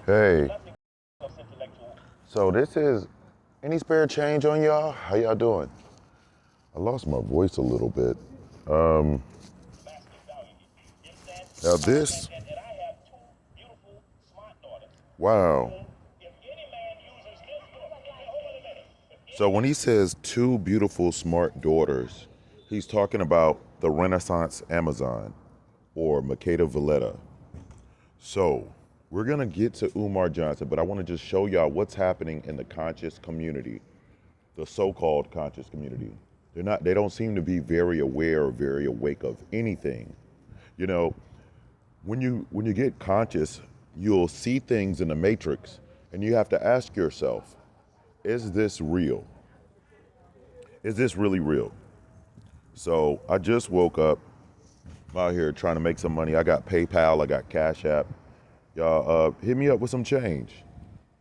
Hey, so this is any spare change on y'all? How y'all doing? I lost my voice a little bit. Um, Now this, wow. So when he says two beautiful smart daughters, he's talking about the Renaissance Amazon or Makeda Valletta. So we're gonna get to Umar Johnson, but I want to just show y'all what's happening in the conscious community, the so-called conscious community. They don't seem to be very aware or very awake of anything. You know, when you get conscious, you'll see things in the matrix and you have to ask yourself, is this real? Is this really real? So I just woke up. I'm out here trying to make some money. I got PayPal, I got Cash App. Y'all hit me up with some change.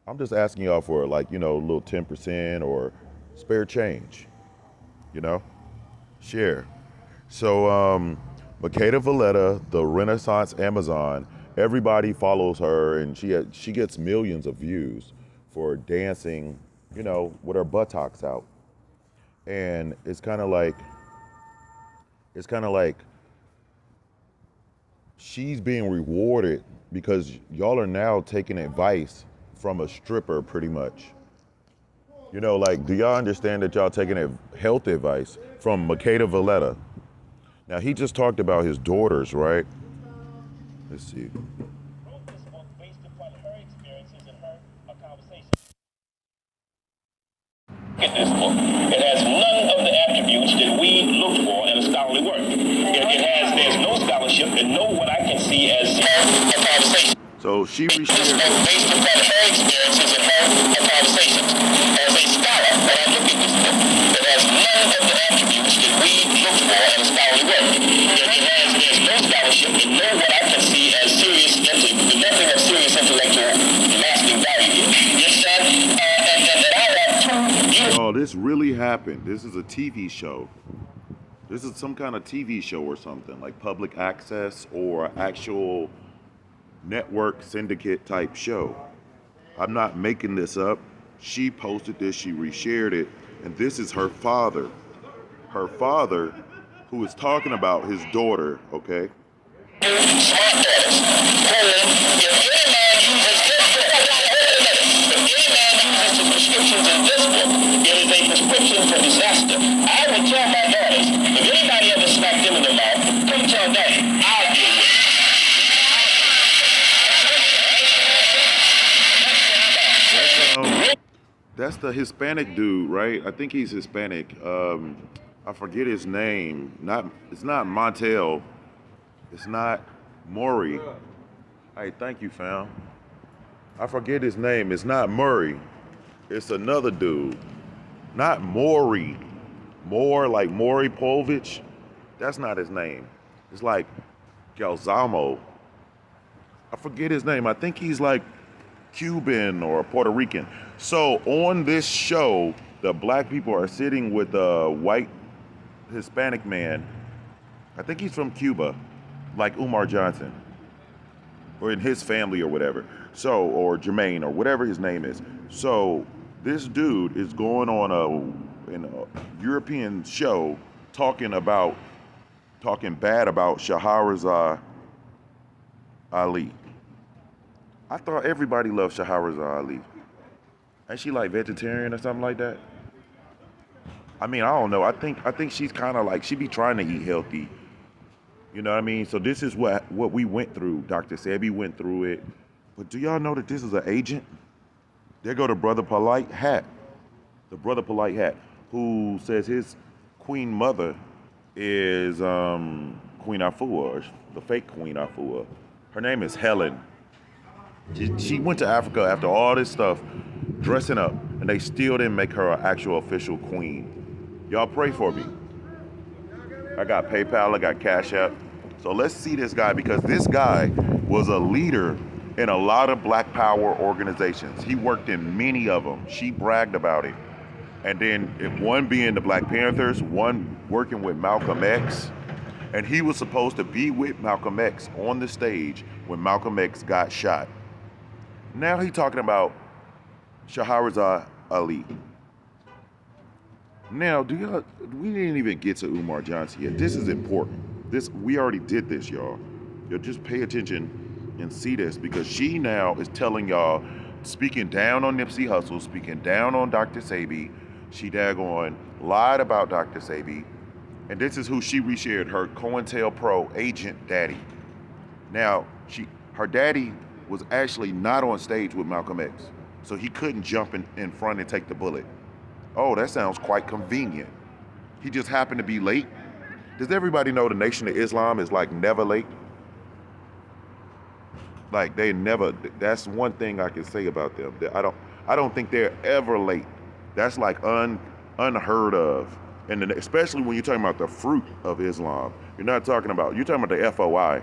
I'm just asking y'all for like, a little 10% or spare change, you know? Share. So Makeda Valletta, the Renaissance Amazon, everybody follows her and she gets millions of views for dancing, with her buttocks out. And it's kind of like she's being rewarded because y'all are now taking advice from a stripper pretty much. Do y'all understand that y'all taking health advice from Makeda Valletta? Now, he just talked about his daughters, right? Let's see. This book. It has none of the attributes that we look for in a scholarly work. There's no scholarship and no what I can see as a conversation. So she reshared. Based upon her experiences and her conversations. As a scholar, when I look at this book, it has none of the attributes that we look for in a scholarly work. There's no scholarship and no what I can see as nothing of serious intellectual lasting value. Yes, sir. Oh, this really happened. This is a TV show. This is some kind of TV show or something, like public access or actual network syndicate type show. I'm not making this up. She posted this, she reshared it, and this is her father. Her father, who is talking about his daughter, okay? Prescriptions in this book, it is a prescription for disaster. I would tell my daughters, if anybody ever smacked them in the mouth, come tell daddy, I'll deal with it. That's the Hispanic dude, right? I think he's Hispanic. I forget his name. It's not Montel. It's not Maury. Hey, thank you, fam. I forget his name. It's not Murray. It's another dude. Not Maury. More like Maury Povich. That's not his name. It's like Galzamo. I forget his name. I think he's like Cuban or Puerto Rican. So on this show, the black people are sitting with a white Hispanic man. I think he's from Cuba, like Umar Johnson, or in his family or whatever. So, or Jermaine or whatever his name is. So this dude is going on a European show talking bad about Shahrazad Ali. I thought everybody loved Shahrazad Ali. Ain't she like vegetarian or something like that? I mean, I don't know. I think she's kind of like, she be trying to eat healthy. You know what I mean? So this is what we went through. Dr. Sebi went through it. But do y'all know that this is an agent? There go the Brother Polight Hat. The Brother Polight Hat, who says his queen mother is Queen Afua, the fake Queen Afua. Her name is Helen. She went to Africa after all this stuff, dressing up, and they still didn't make her an actual official queen. Y'all pray for me. I got PayPal, I got Cash App. So let's see this guy, because this guy was a leader in a lot of Black Power organizations. He worked in many of them. She bragged about it. And then one being the Black Panthers, one working with Malcolm X. And he was supposed to be with Malcolm X on the stage when Malcolm X got shot. Now he talking about Shahrazad Ali. Now, we didn't even get to Umar Johnson yet. This is important. We already did this, y'all. Y'all just pay attention and see this, because she now is telling y'all, speaking down on Nipsey Hussle, speaking down on Dr. Sebi. She daggone lied about Dr. Sebi. And this is who she reshared, her COINTELPRO agent daddy. Now, her daddy was actually not on stage with Malcolm X, so he couldn't jump in front and take the bullet. Oh, that sounds quite convenient. He just happened to be late. Does everybody know the Nation of Islam is like never late? Like they never, that's one thing I can say about them. I don't think they're ever late. That's like unheard of. And then, especially when you're talking about the fruit of Islam. You're talking about the FOI.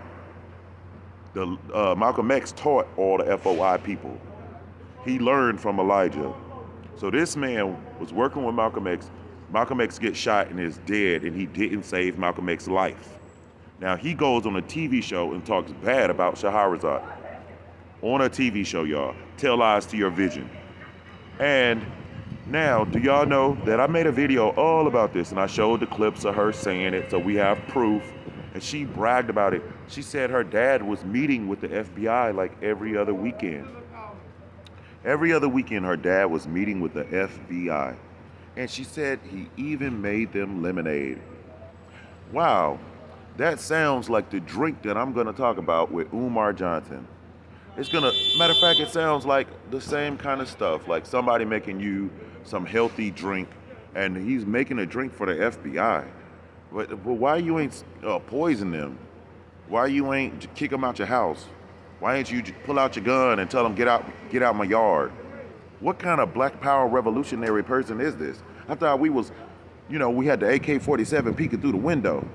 Malcolm X taught all the FOI people. He learned from Elijah. So this man was working with Malcolm X. Malcolm X gets shot and is dead, and he didn't save Malcolm X's life. Now he goes on a TV show and talks bad about Shahrazad. On a TV show, y'all. Tell lies to your vision. And now, do y'all know that I made a video all about this, and I showed the clips of her saying it, so we have proof. And she bragged about it. She said her dad was meeting with the FBI like every other weekend. Every other weekend, her dad was meeting with the FBI. And she said he even made them lemonade. Wow, that sounds like the drink that I'm gonna talk about with Umar Johnson. Matter of fact, it sounds like the same kind of stuff, like somebody making you some healthy drink, and he's making a drink for the FBI. But why you ain't poison them? Why you ain't kick them out your house? Why ain't you pull out your gun and tell them get out my yard? What kind of black power revolutionary person is this? I thought we had the AK-47 peeking through the window.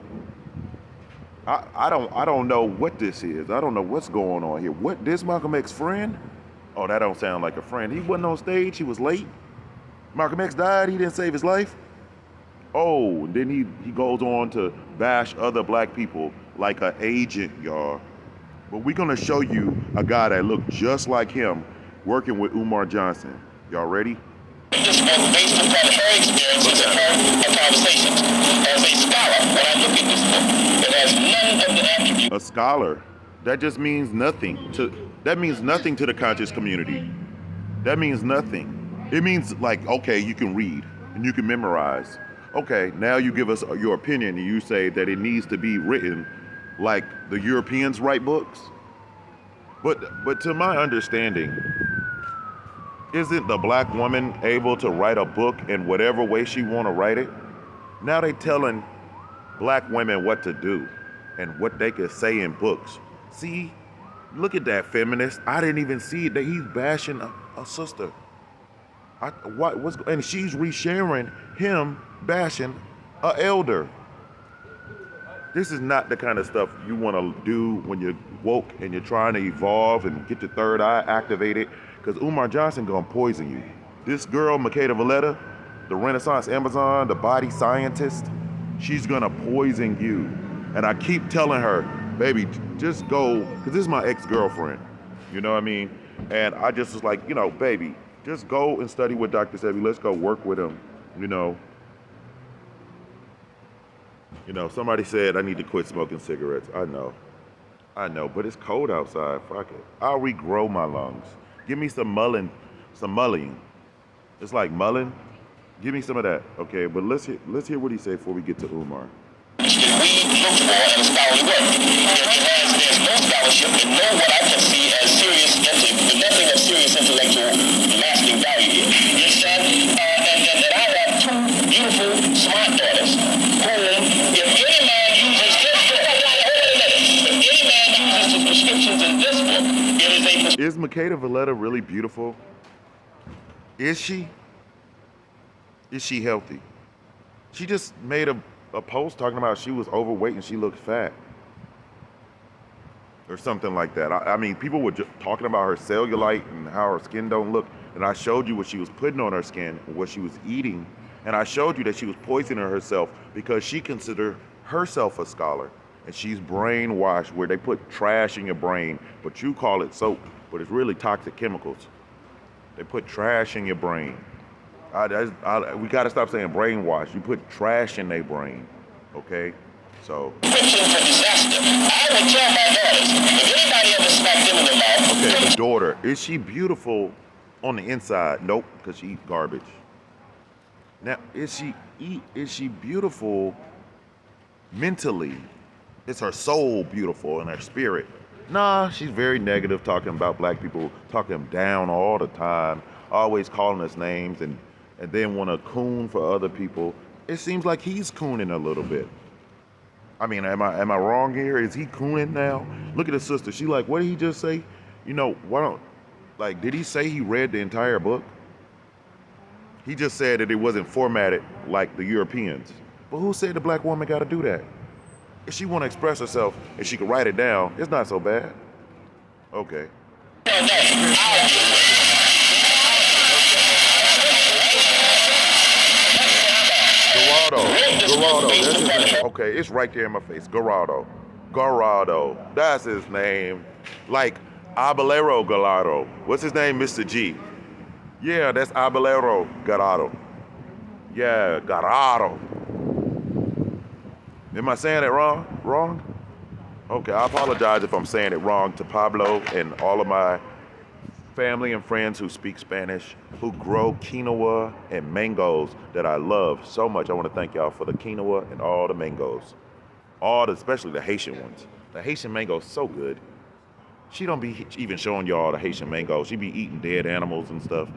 I don't know what this is. I don't know what's going on here. What, this Malcolm X friend? Oh, that don't sound like a friend. He wasn't on stage, he was late. Malcolm X died, he didn't save his life. Oh, and then he goes on to bash other black people like an agent, y'all. But we're gonna show you a guy that looked just like him working with Umar Johnson. Y'all ready? This book, based upon her experiences and her conversations. As a scholar, when I look at this book, it has none of the attributes. A scholar. That just means nothing that means nothing to the conscious community. That means nothing. It means like, okay, you can read and you can memorize. Okay, now you give us your opinion and you say that it needs to be written like the Europeans write books. But to my understanding, isn't the black woman able to write a book in whatever way she want to write it? Now they telling black women what to do and what they can say in books. See, look at that feminist. I didn't even see that he's bashing a sister. And she's resharing him bashing a elder. This is not the kind of stuff you want to do when you're woke and you're trying to evolve and get your third eye activated, because Umar Johnson gonna poison you. This girl, Makeda Valletta, the Renaissance Amazon, the body scientist, she's gonna poison you. And I keep telling her, baby, just go, because this is my ex-girlfriend, you know what I mean? And I just was like, baby, just go and study with Dr. Sebi. Let's go work with him, somebody said I need to quit smoking cigarettes. I know, but it's cold outside. Fuck it. I'll regrow my lungs. Give me some mullein. It's like mullein. Give me some of that, okay? But let's hear what he said before we get to Umar. We look for in scholarly work. There's no scholarship and no what I can see as serious nothing of serious intellectual lasting value here. Yes, sir. And I have two beautiful, smart daughters who, if any man uses this book, the prescriptions in this book, it is a prescription. Is Makeda Valletta really beautiful? Is she? Is she healthy? She just made a post talking about she was overweight and she looked fat. Or something like that. I mean, people were just talking about her cellulite and how her skin don't look. And I showed you what she was putting on her skin and what she was eating. And I showed you that she was poisoning herself because she considered herself a scholar. And she's brainwashed, where they put trash in your brain, but you call it soap. but it's really toxic chemicals. They put trash in your brain. We got to stop saying brainwash. You put trash in their brain, okay? So. Preaching for disaster. I would tell my daughters, if anybody ever smacked them in the mouth. Okay, the daughter, is she beautiful on the inside? Nope, because she eat garbage. Now, is she beautiful mentally? Is her soul beautiful and her spirit? Nah, she's very negative, talking about black people, talking them down all the time, always calling us names, and then want to coon for other people. It seems like he's cooning a little bit. I mean, am I wrong here? Is he cooning now? Look at his sister. She like, what did he just say? You know, why don't, like, did he say he read the entire book? He just said that it wasn't formatted like the Europeans. But who said the black woman got to do that? If she want to express herself and she can write it down, it's not so bad. Okay. Geraldo, that's his name. Okay, it's right there in my face. Geraldo, that's his name. Like Abelero Gallardo. What's his name? Mr. G. Yeah, that's Abelero Gallardo. Yeah, Gallardo. Am I saying it wrong? Okay, I apologize if I'm saying it wrong to Pablo and all of my family and friends who speak Spanish, who grow quinoa and mangoes that I love so much. I want to thank y'all for the quinoa and all the mangoes. Especially the Haitian ones. The Haitian mango is so good. She don't be even showing y'all the Haitian mango. She be eating dead animals and stuff.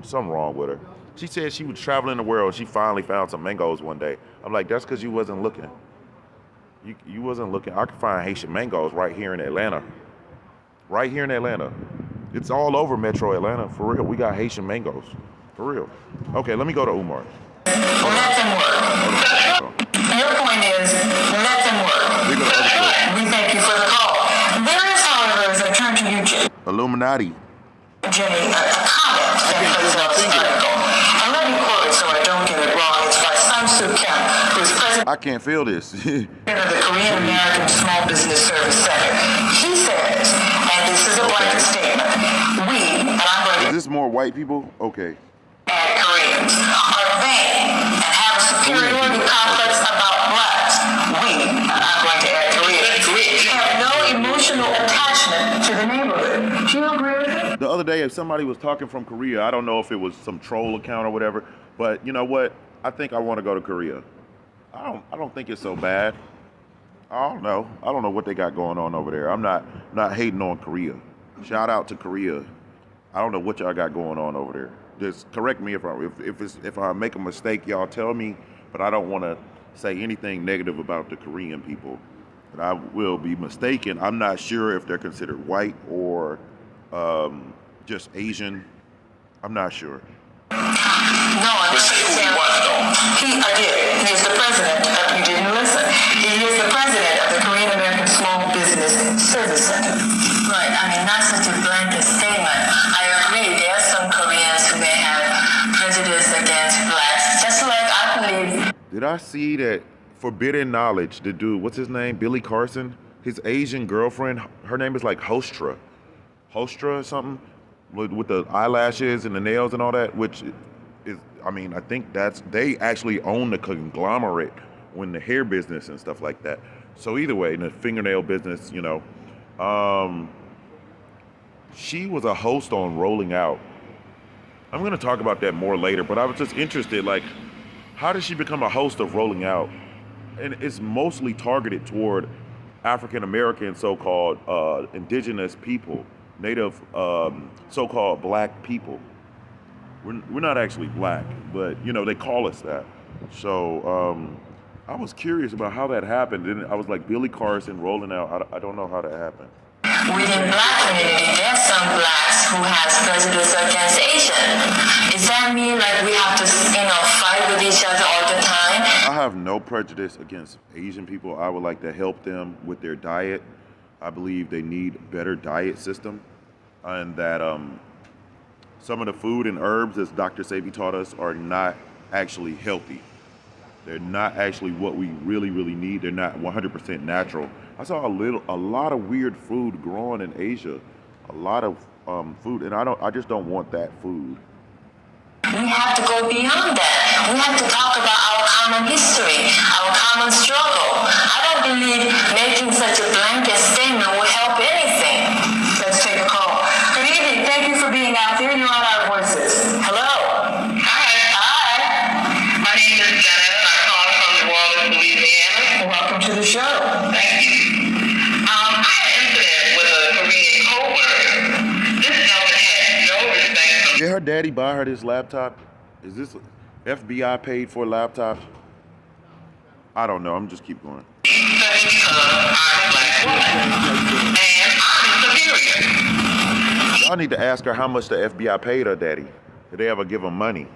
Something wrong with her. She said she was traveling the world. She finally found some mangoes one day. I'm like, that's because you wasn't looking. You wasn't looking. I could find Haitian mangoes right here in Atlanta. Right here in Atlanta. It's all over Metro Atlanta. For real, we got Haitian mangoes. For real. Okay, let me go to Umar. Let them work. Your point is, let them work. We thank you for the call. There is, however, as I turn to you, Jim. Illuminati. Jenny, a comment that comes out of this article. And let me quote it so I don't get it wrong. It's by Samsoo Kim, who is president I can't feel this. of the Korean American Small Business Service Center. He says, and this is a blanket statement, we, and I'm going to Is this more white people? Okay. add Koreans, are vain and have a superiority complex about blacks. We, and I'm going to add Koreans, have no emotional attachment to the neighborhood. Do you agree with it? The other day, if somebody was talking from Korea, I don't know if it was some troll account or whatever, but you know what? I think I want to go to Korea. I don't think it's so bad. I don't know. I don't know what they got going on over there. I'm not hating on Korea. Shout out to Korea. I don't know what y'all got going on over there. Just correct me if I make a mistake, y'all tell me. But I don't want to say anything negative about the Korean people. But I will be mistaken. I'm not sure if they're considered white or just Asian. I'm not sure. No, I did. He is the president. You didn't listen. He is the president of the Korean American Small Business Service Center. Right. I mean, not such a blanket statement. I agree. There are some Koreans who may have prejudice against blacks, just like I believe. Did I see that Forbidden Knowledge, the dude, what's his name? Billy Carson? His Asian girlfriend, her name is like Hostra or something, with the eyelashes and the nails and all that, which is, I mean, I think they actually own the conglomerate when the hair business and stuff like that. So either way, in the fingernail business, you know, she was a host on Rolling Out. I'm going to talk about that more later, but I was just interested, like, how did she become a host of Rolling Out? And it's mostly targeted toward African-American so-called indigenous people, native so-called black people. We're not actually black, but, you know, they call us that. So I was curious about how that happened. And I was like, Billy Carson Rolling Out, I don't know how that happened. Within black community, there's some blacks who has prejudice against Asian. Does that mean like we have to, fight with each other all the time? I have no prejudice against Asian people. I would like to help them with their diet. I believe they need a better diet system, and that some of the food and herbs, as Dr. Sebi taught us, are not actually healthy. They're not actually what we really, really need. They're not 100% natural. I saw a lot of weird food growing in Asia a lot of food, and I just don't want that food. We have to go beyond that. We have to talk about our common history, our common struggle. I don't believe making such a blanket statement will help anything. Let's take a call. Good evening. Thank you for being out there. You're on Our Voices. Hello. Hi. Hi. My name is Janet. I'm calling from New Orleans, Louisiana. Welcome to the show. Thank you. I had an incident with a Korean co-worker. This gentleman had no respect for Did her daddy buy her this laptop? Is this FBI paid for a laptop? I don't know. I'm just keep going. That's because I'm a black woman and I'm superior. Y'all need to ask her how much the FBI paid her daddy. Did they ever give him money?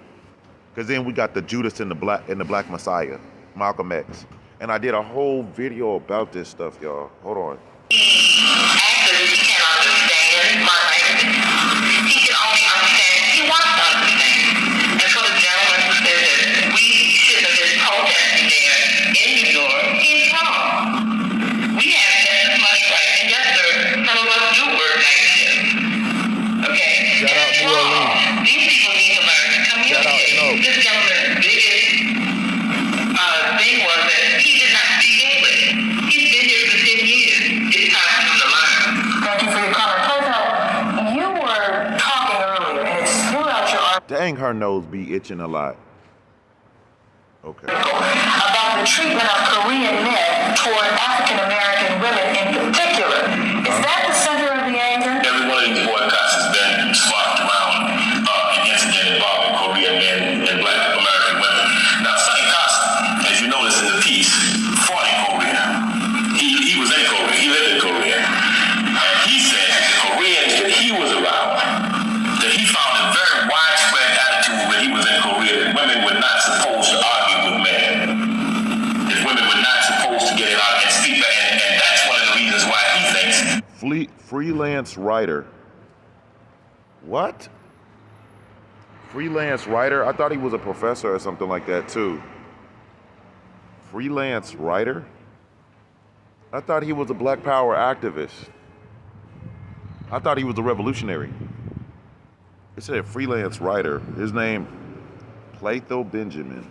Because then we got the Judas and the Black Messiah, Malcolm X. And I did a whole video about this stuff, y'all. Hold on. Actually, he can't understand my language. He can only understand he wants to understand. And for the gentleman who said that we shouldn't have been protesting there in New York, he's wrong. We have just as much right. And yes, sir, some of us do work night shift. Okay? Shout out New Orleans. These people need to learn to Shout out, communicate. This gentleman's biggest thing was that he did not speak English. He's been here for 10 years. It's time for him to learn. Thank you for your comment. Plato, you were talking earlier and it's throughout your article Dang, her nose be itching a lot. Okay. about the treatment of Korean men toward African American women in particular. Is that the center of the anger? Every one of these boycotts has been sparked around an incident involving Korean men and black American women. Now, Sonny Costa, as you notice in the piece, fought in Korea. He was in Korea. He lived in Korea. And he said that the Koreans that he was around, that he found a very widespread attitude when he was in Korea that women were not supposed to argue with men. That women were not supposed to get out and speak back. And that's one of the reasons why he thinks Freelance writer. What? Freelance writer? I thought he was a professor or something like that too. Freelance writer? I thought he was a Black Power activist. I thought he was a revolutionary. It said freelance writer. His name, Plato Benjamin.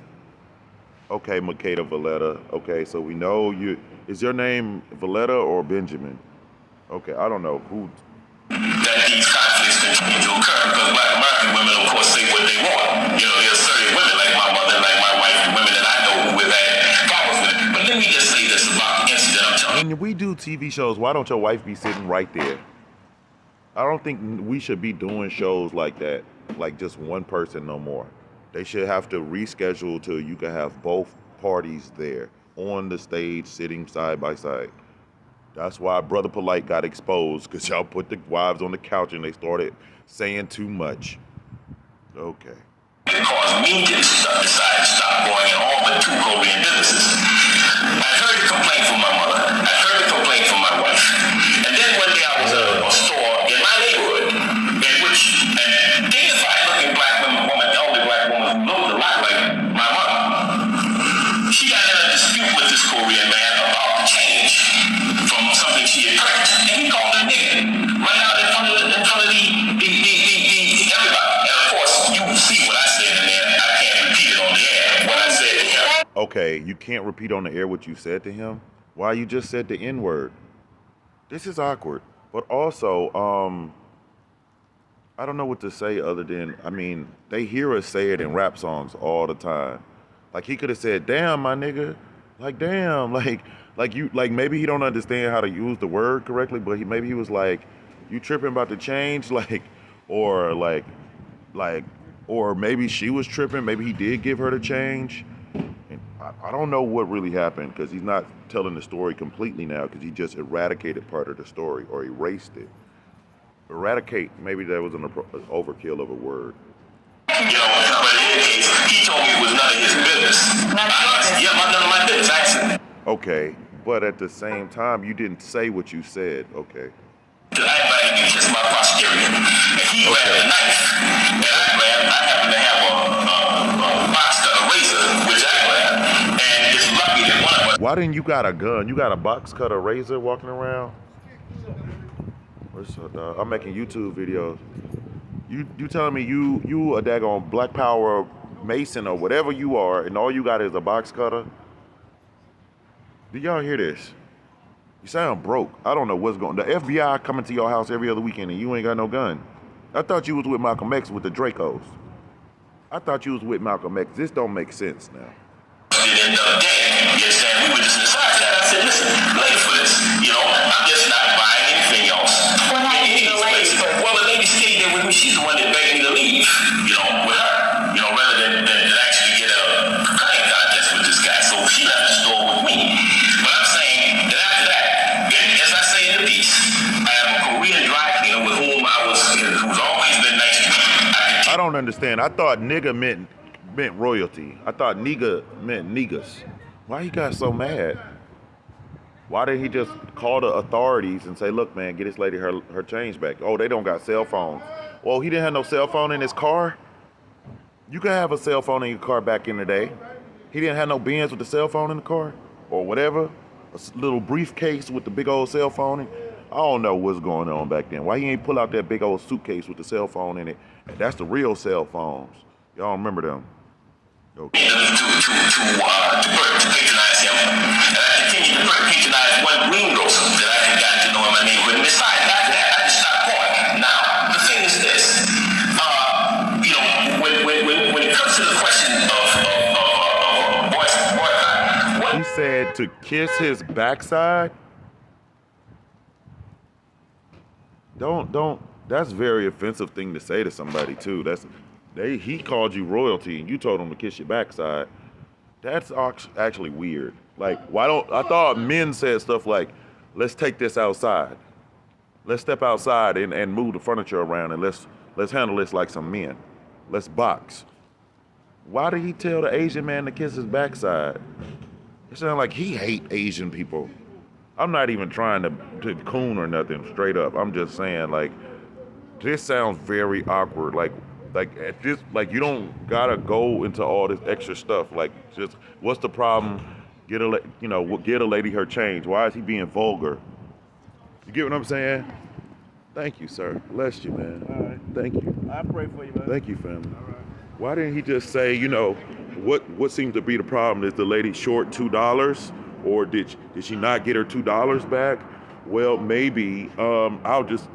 Okay, Makeda Valletta. Okay, so we know you. Is your name Valletta or Benjamin? Okay, I don't know who. that these conflicts continue to occur because black American women, of course, say what they want. You know, there's certain women like my mother, like my wife, and women that I know who have had problems with it. But let me just say this about the incident I'm telling you. When we do TV shows, why don't your wife be sitting right there? I don't think we should be doing shows like that, like just one person no more. They should have to reschedule till you can have both parties there on the stage, sitting side by side. That's why Brother Polight got exposed, because y'all put the wives on the couch and they started saying too much. Okay. It caused me to decide to stop going in all but 2 Korean businesses. I heard a complaint from my mother. I heard a complaint from my wife. And then one day I was at a store in my neighborhood, in which a dignified looking black woman, the only black woman who looked a lot like my mother, she got in a dispute with this Korean man about the change from something she had purchased. And he called her nigga right out in front of the everybody. And of course, you see what I said in there. I can't repeat it on the air. What I said to him. Okay, you can't repeat on the air what you said to him? Why you just said the N-word? This is awkward. But also, I don't know what to say other than, I mean, they hear us say it in rap songs all the time. Like, he could have said, damn, my nigga. Like, damn. Like maybe he don't understand how to use the word correctly, but maybe he was like, you tripping about the change? Or maybe she was tripping. Maybe he did give her the change. And I don't know what really happened, because he's not telling the story completely now, because he just eradicated part of the story or erased it. Eradicate, maybe that was an overkill of a word. You know, but in any case, he told me it was none of his business. Yeah, none of my business, actually. Okay, but at the same time, you didn't say what you said, okay? I invited him to kiss my posterior, and he grabbed a knife, and I happened to have a box cutter razor, which I grabbed, and it's lucky that one of us. Why didn't you got a gun? You got a box cutter razor walking around? What's up, dog? I'm making YouTube videos. You telling me you a daggone Black Power Mason or whatever you are, and all you got is a box cutter? Do y'all hear this? You sound broke. I don't know what's going. The FBI coming to your house every other weekend, and you ain't got no gun. I thought you was with Malcolm X with the Dracos. I thought you was with Malcolm X. This don't make sense now. Didn't end up dead. You understand? We were just in the side chat. I said, listen, later for this. You know, I'm just not buying anything else. What happened to the lady? Well, the lady stayed there with me. She's the one that begged me to leave. You know, with her. You know, rather than actually get a cutting contest with this guy. So she left the store with me. But I'm saying that after that, as I say in the piece, I have a Korean dry cleaner with whom who's always been nice to me. I don't understand. I thought nigga meant royalty. I thought nigga meant niggas. Why he got so mad? Why did he just call the authorities and say, look, man, get this lady her change back? Oh, they don't got cell phones. Well, he didn't have no cell phone in his car. You can have a cell phone in your car back in the day. He didn't have no Benz with the cell phone in the car or whatever. A little briefcase with the big old cell phone in. I don't know what's going on back then. Why he ain't pull out that big old suitcase with the cell phone in it? And that's the real cell phones. Y'all remember them? Okay. To patronize him. And I continue to patronize one greengrocer that I had gotten to know in my neighborhood. And besides that, I just stopped going. Now, the thing is this. You know, when it comes to the question of boycott, what he said to kiss his backside? Don't. That's a very offensive thing to say to somebody too. He called you royalty and you told him to kiss your backside. That's actually weird. Like, I thought men said stuff like, let's take this outside. Let's step outside and move the furniture around and let's handle this like some men. Let's box. Why did he tell the Asian man to kiss his backside? It sounded like he hate Asian people. I'm not even trying to coon or nothing, straight up. I'm just saying, like, this sounds very awkward. Like at this, like, you don't gotta go into all this extra stuff. Like, just what's the problem? Get a lady her change. Why is he being vulgar? You get what I'm saying? Thank you, sir. Bless you, man. All right. Thank you. I pray for you, man. Thank you, family. All right. Why didn't he just say, what seems to be the problem? Is the lady short $2, or did she not get her $2 back? Well, maybe I'll just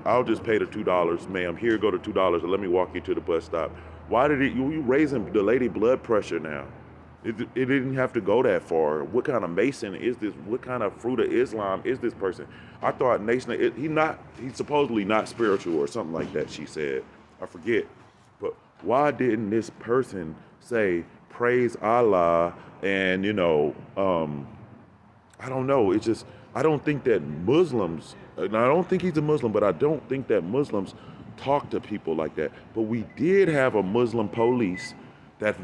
pay the $2, ma'am. Here, go to $2, and let me walk you to the bus stop. Why did you raising the lady blood pressure now? It didn't have to go that far. What kind of Mason is this? What kind of fruit of Islam is this person? I thought he's supposedly not spiritual or something like that, she said. I forget. But why didn't this person say, praise Allah, and I don't know. It's just, I don't think that Muslims, and I don't think he's a Muslim, but I don't think that Muslims talk to people like that. But we did have a Muslim police that's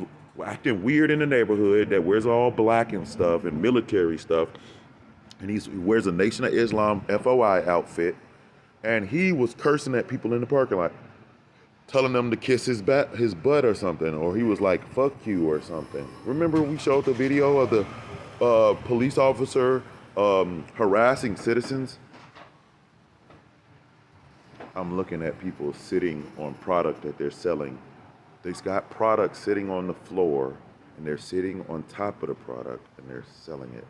acting weird in the neighborhood, that wears all black and stuff and military stuff. And he wears a Nation of Islam FOI outfit. And he was cursing at people in the parking lot, telling them to kiss his butt or something. Or he was like, fuck you or something. Remember we showed the video of the police officer harassing citizens? I'm looking at people sitting on product that they're selling. They've got product sitting on the floor, and they're sitting on top of the product, and they're selling it.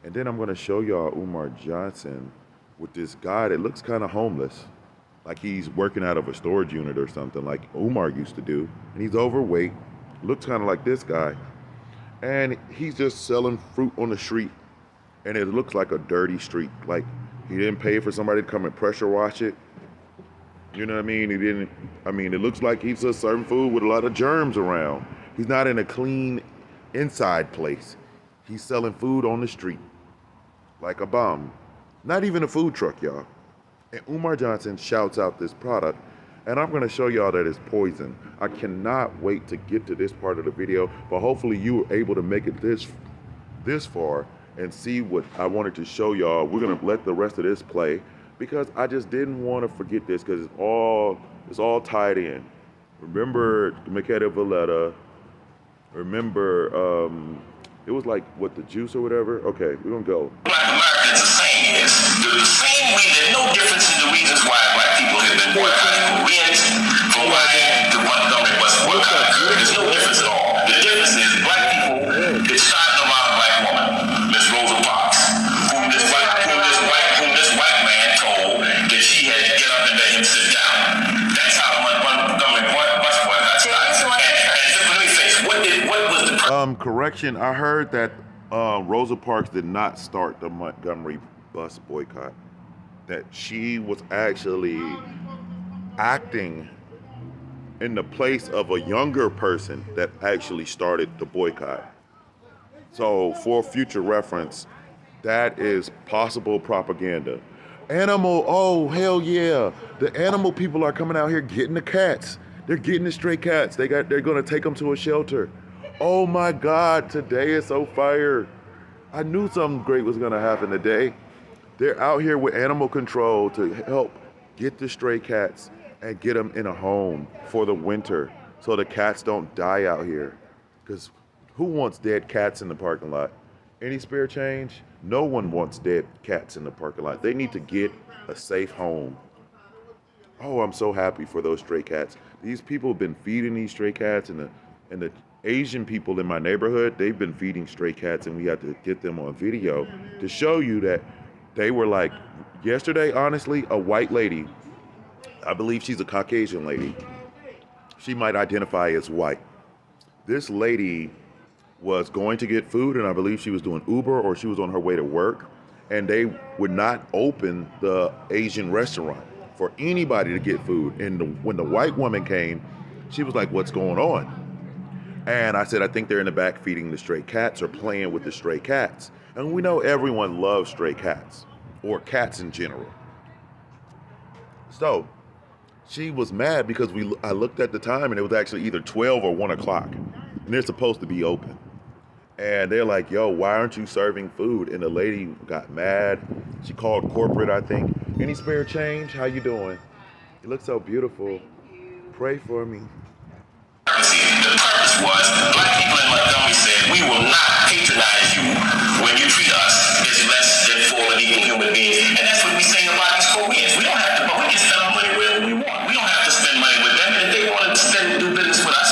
And then I'm going to show y'all Umar Johnson with this guy that looks kind of homeless, like he's working out of a storage unit or something, like Umar used to do. And he's overweight, looks kind of like this guy. And he's just selling fruit on the street. And it looks like a dirty street. Like he didn't pay for somebody to come and pressure wash it. You know what I mean? It looks like he's just serving food with a lot of germs around. He's not in a clean inside place. He's selling food on the street. Like a bum. Not even a food truck, y'all. And Umar Johnson shouts out this product. And I'm gonna show y'all that it's poison. I cannot wait to get to this part of the video, but hopefully you were able to make it this far and see what I wanted to show y'all. We're gonna let the rest of this play because I just didn't want to forget this because it's all tied in. Remember Makeda Valletta. Remember it was like what, the juice or whatever? Okay, we're gonna go. Black Americans are saying is the same Korea, there's no difference in the reasons why black people have been boycotting Koreans from why the Montgomery bus boycott occurred. There's no difference at all. The difference is black people is starting around a black woman, Miss Rosa Parks, whom this white man told that she had to get up and let him sit down. That's how the Montgomery bus boycott started. And let me face, what was the correction, I heard that Rosa Parks did not start the Montgomery bus boycott. That she was actually acting in the place of a younger person that actually started the boycott. So for future reference, that is possible propaganda. Animal, oh hell yeah. The animal people are coming out here getting the cats. They're getting the stray cats. They're gonna take them to a shelter. Oh my God, today is so fire. I knew something great was gonna happen today. They're out here with animal control to help get the stray cats and get them in a home for the winter so the cats don't die out here. Because who wants dead cats in the parking lot? Any spare change? No one wants dead cats in the parking lot. They need to get a safe home. Oh, I'm so happy for those stray cats. These people have been feeding these stray cats, and the Asian people in my neighborhood, they've been feeding stray cats, and we had to get them on video to show you that they were like, yesterday, honestly, a white lady, I believe she's a Caucasian lady. She might identify as white. This lady was going to get food, and I believe she was doing Uber or she was on her way to work, and they would not open the Asian restaurant for anybody to get food. And when the white woman came, she was like, what's going on? And I said, I think they're in the back feeding the stray cats or playing with the stray cats. And we know everyone loves stray cats, or cats in general. So she was mad because I looked at the time and it was actually either 12 or 1 o'clock, and they're supposed to be open. And they're like, yo, why aren't you serving food? And the lady got mad. She called corporate, I think. Any spare change? How you doing? You look so beautiful. Pray for me. The purpose was, black people in Montgomery said, we will not patronize you when you treat us as less than full and equal human beings. And that's what we say about these Koreans. We don't have to, but we can spend our money wherever we want. We don't have to spend money with them. And if they want to do business with us,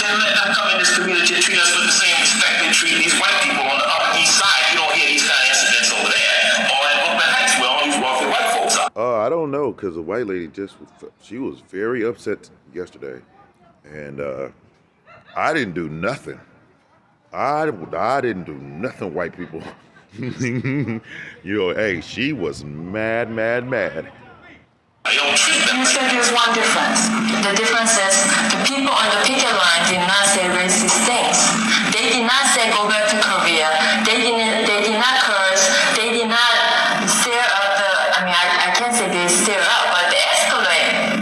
then let them come in this community and treat us with the same respect they treat these white people on the Upper East Side. You don't hear these kind of incidents over there. Or in Brooklyn Heights, where all these wealthy white folks are. I don't know, because the white lady she was very upset yesterday. And I didn't do nothing. I didn't do nothing, white people. You know, hey, she was mad. You said there's one difference. The difference is the people on the picket line did not say racist things. They did not say go back to Korea. They did not curse. They did not stir up I can't say they stir up, but they escalate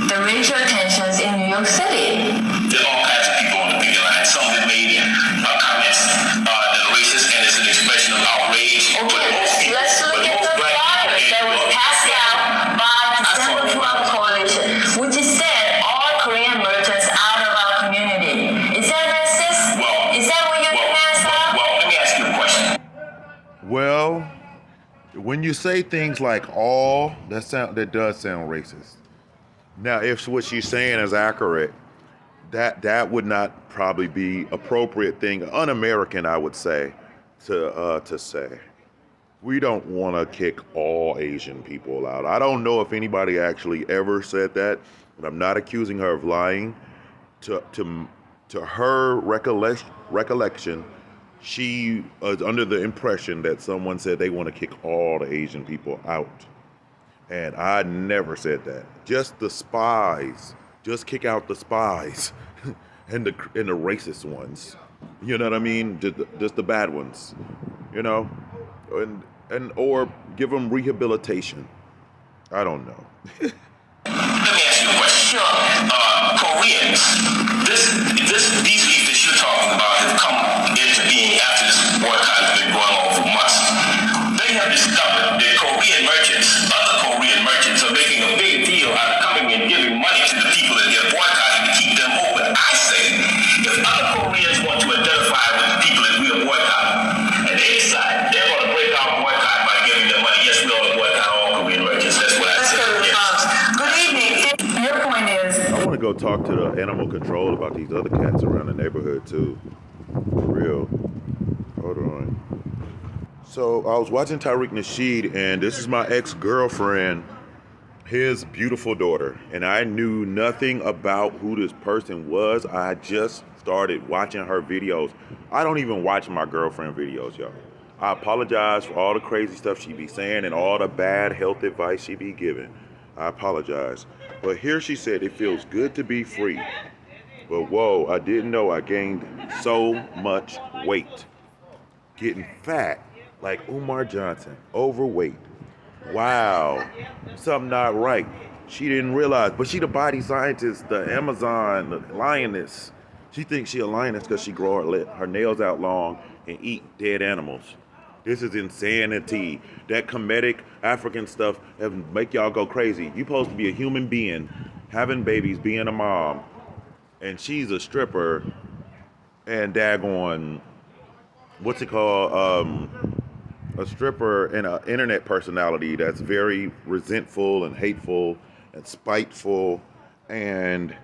the racial tensions in New York City. There are all kinds of people on the picket line. Some have made comments that are racist, and it's an expression of outrage. Okay, let's look at the flyer that was passed out by the December 12 coalition, which is said all Korean merchants out of our community. Is that racist? Is that what you're passed out? Well, let me ask you a question. Well, when you say things like all, that does sound racist. Now, if what she's saying is accurate, that would not probably be appropriate thing, un-American, I would say, to say. We don't want to kick all Asian people out. I don't know if anybody actually ever said that, but I'm not accusing her of lying. To her recollection, she was under the impression that someone said they want to kick all the Asian people out. And I never said that. Just the spies. Just kick out the spies and the racist ones. You know what I mean? Just the bad ones. You know? And or give them rehabilitation. I don't know. Let me ask you a question. Sure. Koreans, these leaders that you're talking about have come into being after this boycott has been going on for months. They have discovered that other Korean merchants are making a big deal out of coming and giving money to the people that they're boycotting to keep them open. I say, if other Koreans want to identify with the people that we are boycotting, and they decide they're going to break our boycott by giving them money, yes, we ought to boycott all Korean talk to the animal control about these other cats around the neighborhood too. For real. Hold on. So I was watching Tariq Nasheed, and this is my ex-girlfriend, his beautiful daughter. And I knew nothing about who this person was. I just started watching her videos. I don't even watch my girlfriend videos, y'all. I apologize for all the crazy stuff she be saying and all the bad health advice she be giving. I apologize. But here she said, it feels good to be free. But whoa, I didn't know I gained so much weight. Getting fat, like Umar Johnson, overweight. Wow, something not right. She didn't realize, but she the body scientist, the Amazon, the lioness. She thinks she a lioness because she grow her nails out long and eat dead animals. This is insanity. That comedic African stuff make y'all go crazy. You supposed to be a human being, having babies, being a mom, and she's a stripper and daggone, what's it called? A stripper and an internet personality that's very resentful and hateful and spiteful, and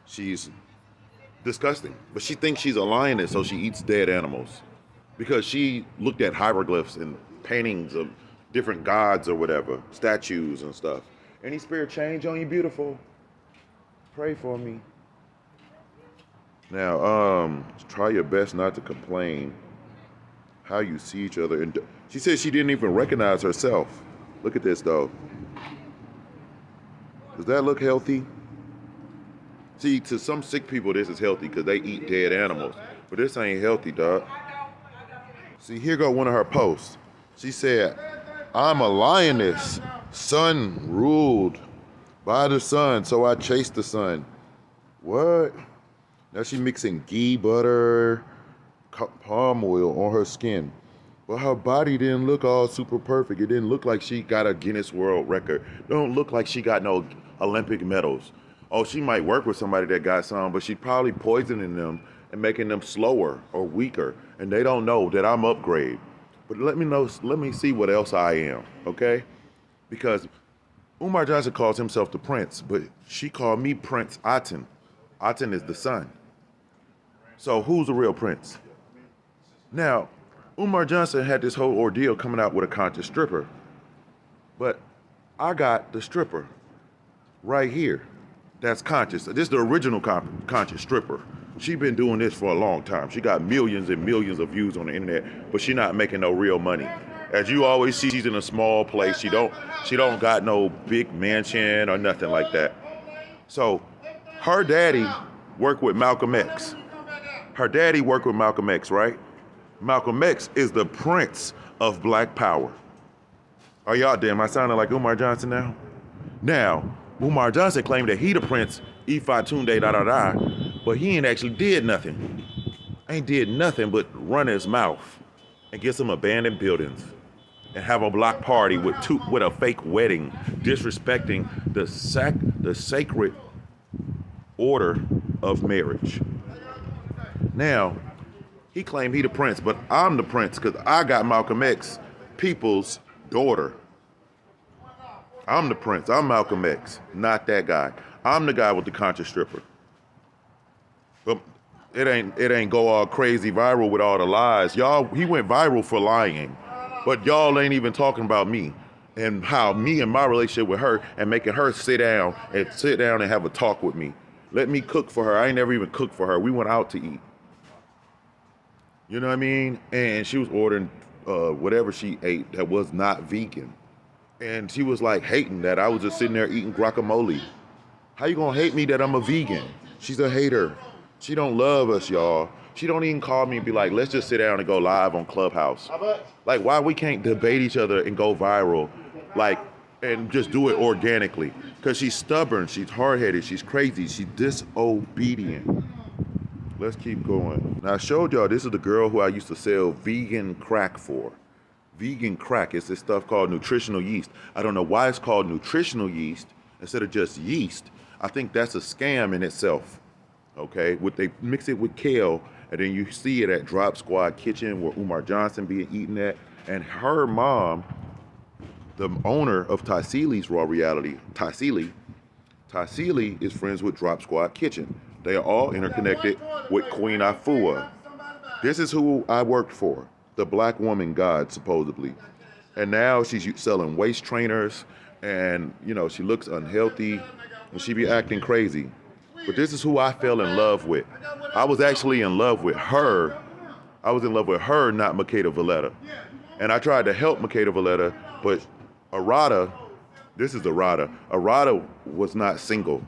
she's disgusting. But she thinks she's a lioness, so she eats dead animals. Because she looked at hieroglyphs and paintings of different gods or whatever, statues and stuff. Any spirit change on you, beautiful? Pray for me. Now, try your best not to complain how you see each other. And she said she didn't even recognize herself. Look at this, though. Does that look healthy? See, to some sick people, this is healthy because they eat dead animals. But this ain't healthy, dog. See, here go one of her posts. She said, I'm a lioness, sun ruled by the sun, so I chased the sun. What? Now she mixing ghee, butter, palm oil on her skin. But her body didn't look all super perfect. It didn't look like she got a Guinness World Record. It don't look like she got no Olympic medals. Oh, she might work with somebody that got some, but she's probably poisoning them and making them slower or weaker, and they don't know that I'm upgrade. But let me see what else I am, okay? Because Umar Johnson calls himself the Prince, but she called me Prince Aten. Aten is the son. So who's the real prince? Now, Umar Johnson had this whole ordeal coming out with a conscious stripper, but I got the stripper right here that's conscious. This is the original conscious stripper. She been doing this for a long time. She got millions and millions of views on the internet, but she not making no real money. As you always see, she's in a small place. She don't got no big mansion or nothing like that. So her daddy worked with Malcolm X. Her daddy worked with Malcolm X, right? Malcolm X is the prince of black power. Are y'all damn? I sounding like Umar Johnson now? Now, Umar Johnson claimed that he the prince, Ifa Tunde, but he ain't actually did nothing. Ain't did nothing but run his mouth and get some abandoned buildings and have a block party with a fake wedding, disrespecting the sacred order of marriage. Now, he claimed he the prince, but I'm the prince because I got Malcolm X people's daughter. I'm the prince. I'm Malcolm X, not that guy. I'm the guy with the conscious stripper. But it ain't go all crazy viral with all the lies. Y'all, he went viral for lying. But y'all ain't even talking about me and how me and my relationship with her and making her sit down and have a talk with me. Let me cook for her. I ain't never even cooked for her. We went out to eat. You know what I mean? And she was ordering whatever she ate that was not vegan. And she was like hating that I was just sitting there eating guacamole. How you gonna hate me that I'm a vegan? She's a hater. She don't love us, y'all. She don't even call me and be like, let's just sit down and go live on Clubhouse. Like, why we can't debate each other and go viral, like, and just do it organically? Because she's stubborn, she's hard-headed, she's crazy, she's disobedient. Let's keep going. Now, I showed y'all this is the girl who I used to sell vegan crack for. Vegan crack is this stuff called nutritional yeast. I don't know why it's called nutritional yeast instead of just yeast. I think that's a scam in itself. Okay, they mix it with kale, and then you see it at Drop Squad Kitchen where Umar Johnson being eaten at, and her mom, the owner of Taisili's Raw Reality, Taisili Tassili is friends with Drop Squad Kitchen. They are all interconnected with Queen Afua. This is who I worked for, the black woman god, supposedly. And now she's selling waist trainers, and she looks unhealthy, and she be acting crazy. But this is who I fell in love with. I was actually in love with her. I was in love with her, not Makeda Valletta. And I tried to help Makeda Valletta, but Arada, this is Arada. Arada was not single.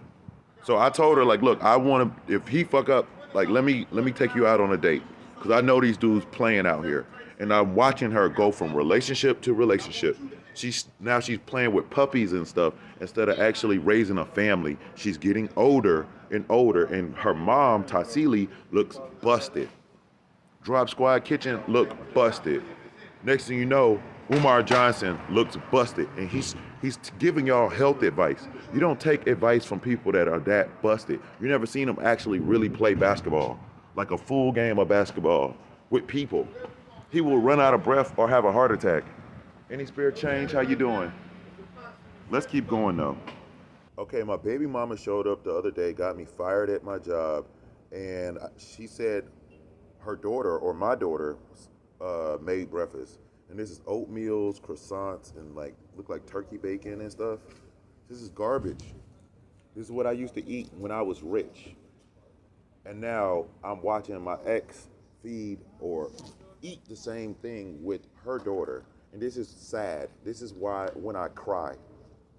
So I told her, like, look, I want to, if he fuck up, like, let me take you out on a date. Because I know these dudes playing out here. And I'm watching her go from relationship to relationship. Now she's playing with puppies and stuff instead of actually raising a family. She's getting older and older, and her mom, Tassili, looks busted. Drop Squad Kitchen look busted. Next thing you know, Umar Johnson looks busted, and he's giving y'all health advice. You don't take advice from people that are that busted. You never seen them actually really play basketball, like a full game of basketball with people. He will run out of breath or have a heart attack. Any spirit change? How you doing? Let's keep going though. Okay, my baby mama showed up the other day, got me fired at my job, and she said her daughter, or my daughter, made breakfast. And this is oatmeals, croissants, and look like turkey bacon and stuff. This is garbage. This is what I used to eat when I was rich. And now I'm watching my ex feed or eat the same thing with her daughter. And this is sad. This is why when I cry,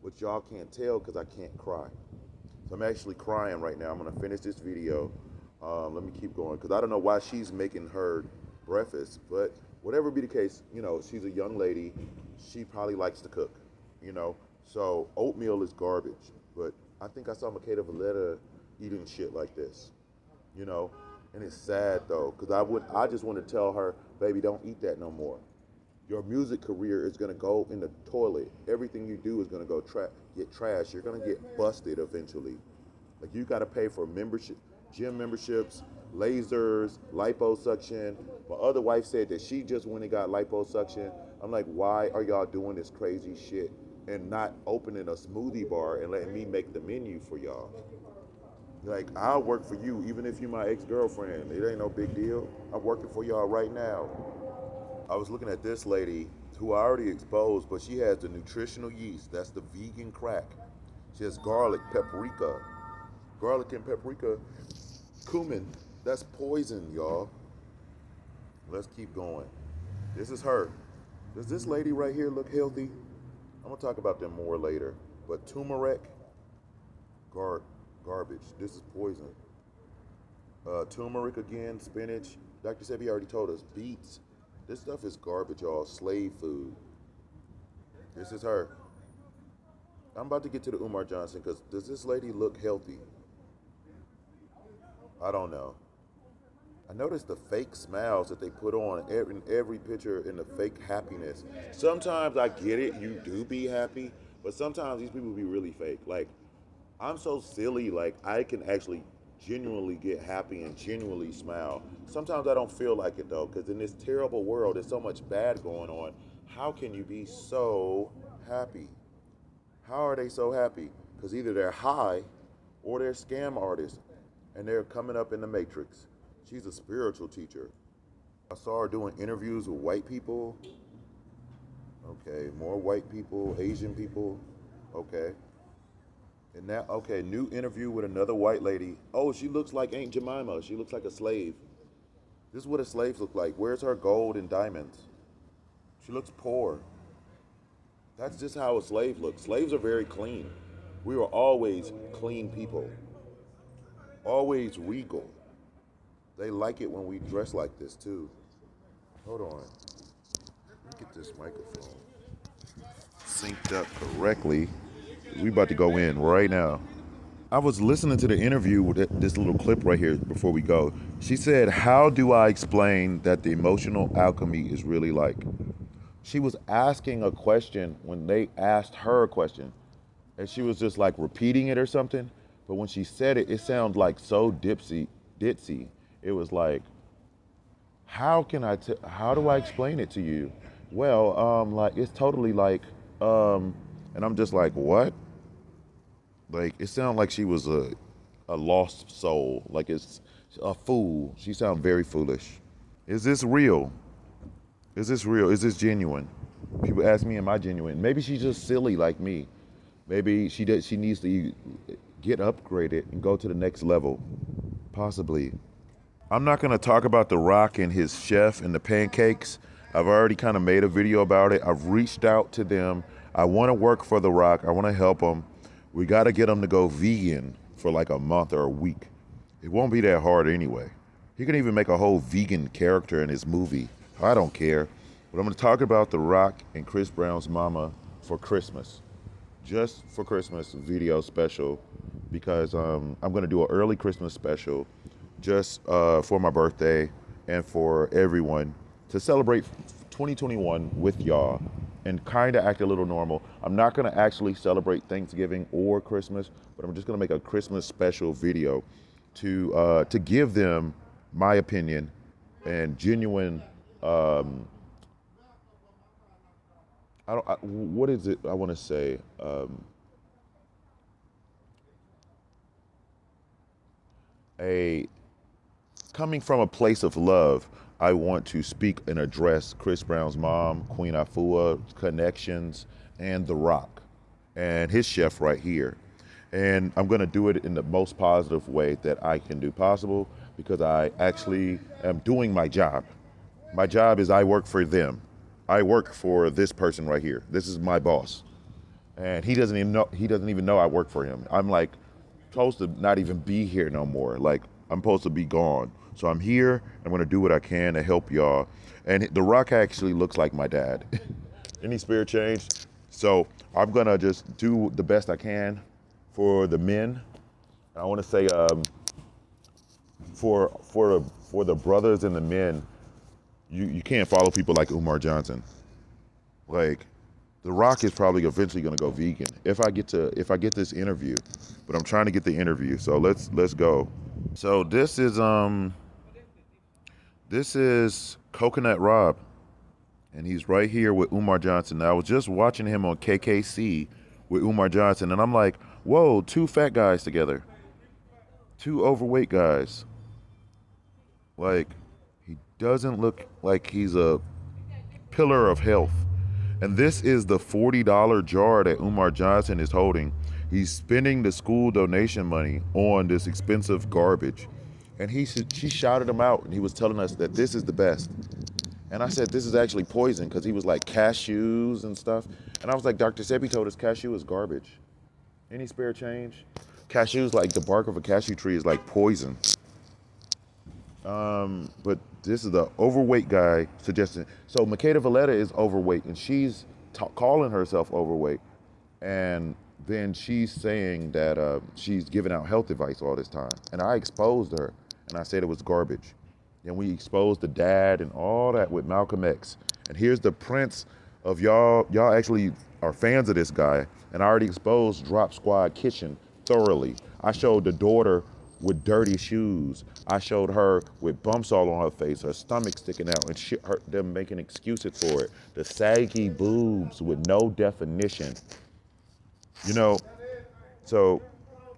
which y'all can't tell because I can't cry. So I'm actually crying right now. I'm gonna finish this video. Let me keep going because I don't know why she's making her breakfast, but whatever be the case, she's a young lady. She probably likes to cook, So oatmeal is garbage, but I think I saw Makeda Valletta eating shit like this, And it's sad though, because I just want to tell her, baby, don't eat that no more. Your music career is gonna go in the toilet. Everything you do is gonna go get trash. You're gonna get busted eventually. Like you gotta pay for membership, gym memberships, lasers, liposuction. My other wife said that she just went and got liposuction. I'm like, why are y'all doing this crazy shit and not opening a smoothie bar and letting me make the menu for y'all? Like, I'll work for you even if you're my ex-girlfriend. It ain't no big deal. I'm working for y'all right now. I was looking at this lady who I already exposed, but she has the nutritional yeast. That's the vegan crack. She has garlic, paprika. Garlic and paprika, cumin. That's poison, y'all. Let's keep going. This is her. Does this lady right here look healthy? I'm gonna talk about them more later. But turmeric, garbage. This is poison. Turmeric again, spinach. Dr. Sebi already told us. Beets. This stuff is garbage, y'all. Slave food. This is her. I'm about to get to the Umar Johnson because does this lady look healthy? I don't know. I noticed the fake smiles that they put on in every picture and the fake happiness. Sometimes I get it, you do be happy, but sometimes these people be really fake. Like, I'm so silly, like I can actually genuinely get happy and genuinely smile. Sometimes I don't feel like it though, because in this terrible world, there's so much bad going on. How can you be so happy? How are they so happy? Because either they're high or they're scam artists and they're coming up in the matrix. She's a spiritual teacher. I saw her doing interviews with white people. Okay, more white people, Asian people. Okay. And now, okay, new interview with another white lady. Oh, she looks like Aunt Jemima. She looks like a slave. This is what a slave look like. Where's her gold and diamonds? She looks poor. That's just how a slave looks. Slaves are very clean. We were always clean people. Always regal. They like it when we dress like this too. Hold on. Let me get this microphone synced up correctly. We about to go in right now. I was listening to the interview with this little clip right here before we go. She said, how do I explain that the emotional alchemy is really like? She was asking a question when they asked her a question. And she was just like repeating it or something. But when she said it, it sounded like so ditzy. It was like, how do I explain it to you? Well, like, it's totally like, and I'm just like, what? Like it sounded like she was a lost soul. Like it's a fool. She sounded very foolish. Is this real? Is this real? Is this genuine? People ask me, am I genuine? Maybe she's just silly like me. Maybe she needs to get upgraded and go to the next level. Possibly. I'm not gonna talk about The Rock and his chef and the pancakes. I've already kind of made a video about it. I've reached out to them. I wanna work for The Rock. I wanna help him. We gotta get him to go vegan for like a month or a week. It won't be that hard anyway. He can even make a whole vegan character in his movie. I don't care. But I'm gonna talk about The Rock and Chris Brown's mama for Christmas. Just for Christmas video special, because I'm gonna do an early Christmas special just for my birthday and for everyone to celebrate 2021 with y'all and kind of act a little normal. I'm not gonna actually celebrate Thanksgiving or Christmas, but I'm just gonna make a Christmas special video to give them my opinion and genuine. What is it I want to say? Coming from a place of love, I want to speak and address Chris Brown's mom, Queen Afua, connections, and The Rock, and his chef right here. And I'm going to do it in the most positive way that I can do possible, because I actually am doing my job. My job is I work for them. I work for this person right here. This is my boss. And he doesn't even know I work for him. I'm like supposed to not even be here no more. Like I'm supposed to be gone. So I'm here. I'm gonna do what I can to help y'all. And The Rock actually looks like my dad. Any spirit change? So I'm gonna just do the best I can for the men. I want to say for the brothers and the men, you can't follow people like Umar Johnson. Like The Rock is probably eventually gonna go vegan if I get this interview, but I'm trying to get the interview. So let's go. So this is Coconut Rob, and he's right here with Umar Johnson. Now, I was just watching him on KKC with Umar Johnson, and I'm like, whoa, two fat guys together, two overweight guys. Like, he doesn't look like he's a pillar of health. And this is the $40 jar that Umar Johnson is holding. He's spending the school donation money on this expensive garbage. And she shouted him out, and he was telling us that this is the best. And I said, this is actually poison, because he was like cashews and stuff. And I was like, Dr. Sebi told us cashew is garbage. Any spare change? Cashews, like the bark of a cashew tree, is like poison. But this is the overweight guy suggesting. So Makeda Valletta is overweight, and she's calling herself overweight. And then she's saying that she's giving out health advice all this time. And I exposed her, and I said it was garbage. And we exposed the dad and all that with Malcolm X. And here's the prince of y'all actually are fans of this guy. And I already exposed Drop Squad Kitchen thoroughly. I showed the daughter with dirty shoes. I showed her with bumps all on her face, her stomach sticking out, and them making excuses for it. The saggy boobs with no definition. You know, so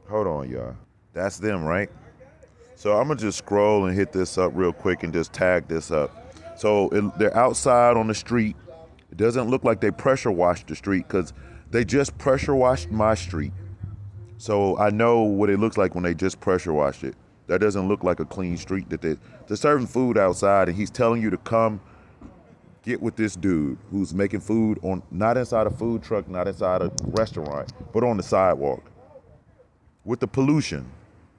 hold on, y'all. That's them, right? So I'm gonna just scroll and hit this up real quick and just tag this up. So they're outside on the street. It doesn't look like they pressure washed the street, because they just pressure washed my street. So I know what it looks like when they just pressure washed it. That doesn't look like a clean street. They're serving food outside, and he's telling you to come get with this dude who's making food not inside a food truck, not inside a restaurant, but on the sidewalk. With the pollution,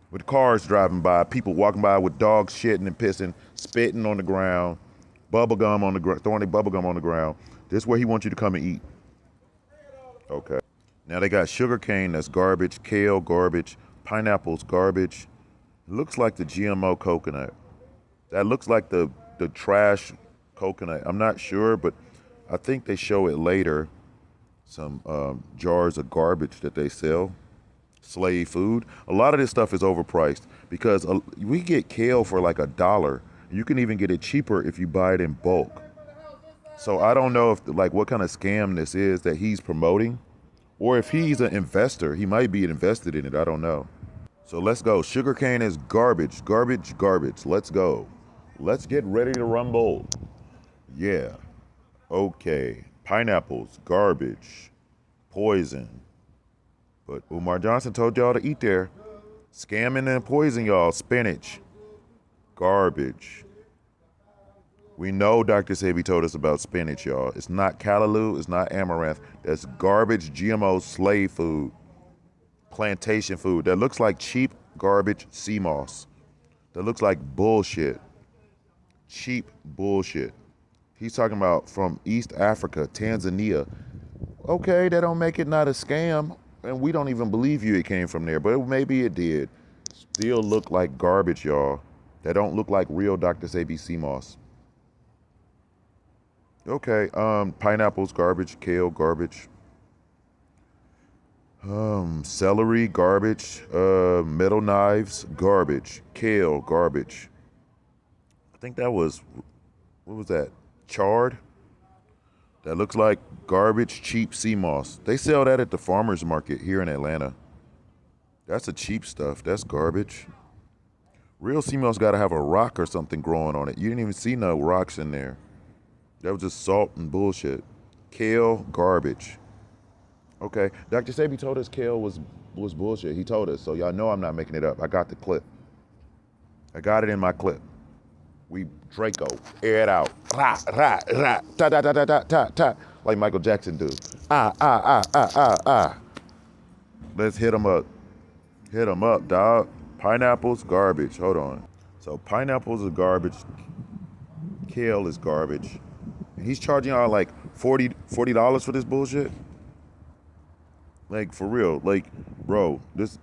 with cars driving by, people walking by with dogs shitting and pissing, spitting on the ground, bubble gum on the ground, throwing their bubble gum on the ground. This is where he wants you to come and eat. Okay. Now they got sugar cane, that's garbage, kale, garbage, pineapples, garbage. It looks like the GMO coconut. That looks like the trash coconut. I'm not sure, but I think they show it later. Some jars of garbage that they sell. Slave food. A lot of this stuff is overpriced, because we get kale for like $1. You can even get it cheaper if you buy it in bulk. So I don't know if what kind of scam this is that he's promoting, Or if he's an investor, he might be invested in it. I don't know. So let's go. Sugarcane is garbage, garbage, garbage. Let's go. Let's get ready to rumble. Yeah. Okay. Pineapples, garbage, poison. But Umar Johnson told y'all to eat there. Scamming and poison, y'all. Spinach, garbage. We know Dr. Sebi told us about spinach, y'all. It's not callaloo, it's not amaranth. That's garbage, GMO, slave food, plantation food. That looks like cheap garbage sea moss. That looks like bullshit. Cheap bullshit. He's talking about from East Africa, Tanzania. Okay, that don't make it not a scam. And we don't even believe you it came from there, but maybe it did. Still look like garbage, y'all. That don't look like real Dr. Sebi sea moss. Okay, pineapples, garbage, kale, garbage. Celery, garbage, metal knives, garbage, kale, garbage. I think that was, what was that? Chard? That looks like garbage, cheap sea moss. They sell that at the farmer's market here in Atlanta. That's the cheap stuff. That's garbage. Real sea moss gotta have a rock or something growing on it. You didn't even see no rocks in there. That was just salt and bullshit. Kale, garbage. Okay, Dr. Sebi told us kale was bullshit. He told us, so y'all know I'm not making it up. I got the clip. I got it in my clip. We Draco, air it out. Ra, ra, ra, ta, ta, ta, ta, ta, ta, ta, like Michael Jackson do. Let's hit him up. Hit him up, dog. Pineapples, garbage. Hold on. So pineapples are garbage. Kale is garbage. And he's charging y'all like $40 for this bullshit? Like, for real. Like, bro, this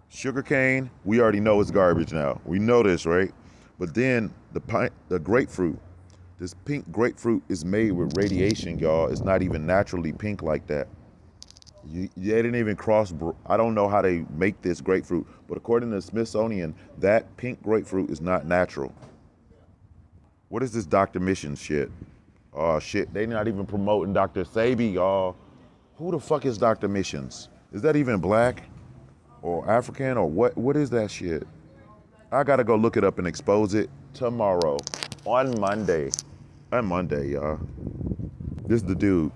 sugarcane, we already know it's garbage now. We know this, right? But then the grapefruit, this pink grapefruit is made with radiation, y'all. It's not even naturally pink like that. They didn't even I don't know how they make this grapefruit, but according to the Smithsonian, that pink grapefruit is not natural. What is this Dr. Mission shit? Oh shit, they not even promoting Dr. Sebi, y'all. Who the fuck is Dr. Missions? Is that even black or African or what? What is that shit? I gotta go look it up and expose it tomorrow on Monday. On Monday, y'all. This is the dude.